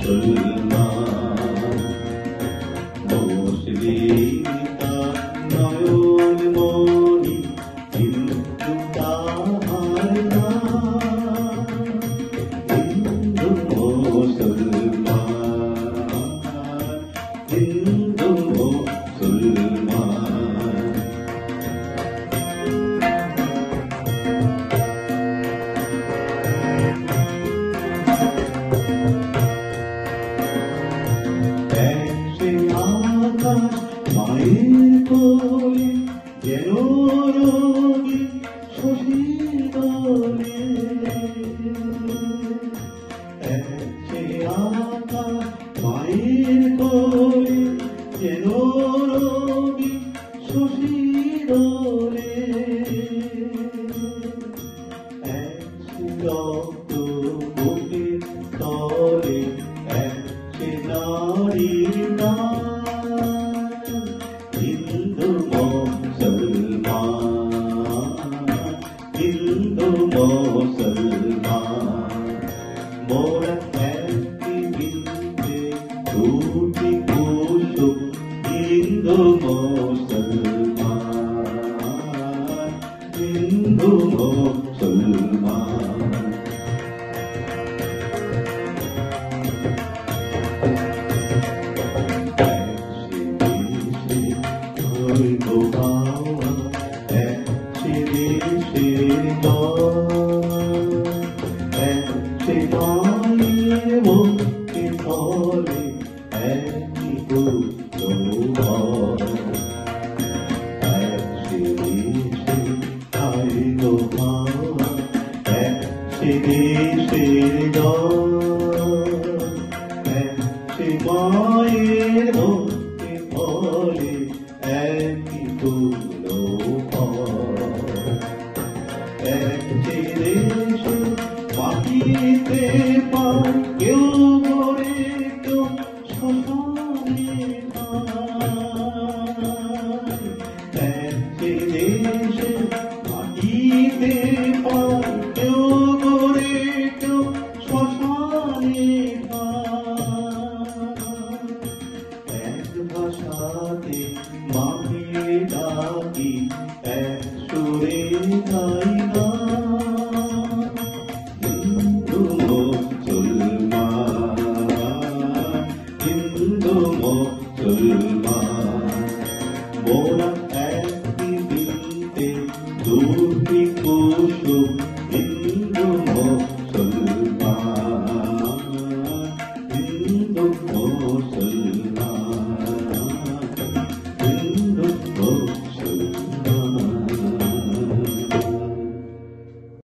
মুসলমান মুসলিমতা নয়ন মনি হিন্দু তাহার নাম হিন্দু মুসলমান হিন্দু মুসলমান মায়ের কোলে যেন রবি শশীর দলে আকাশ মায়ের কোলে যেন রবি শশীর দলে রক্ত বুকের তলে একটি নারীর নাম হিন্দু মুসলমান হিন্দু মুসলমান মোরা একটি বৃন্দে দুটি কুসুম হিন্দু মুসলমান হিন্দু মুসলমান মায়ের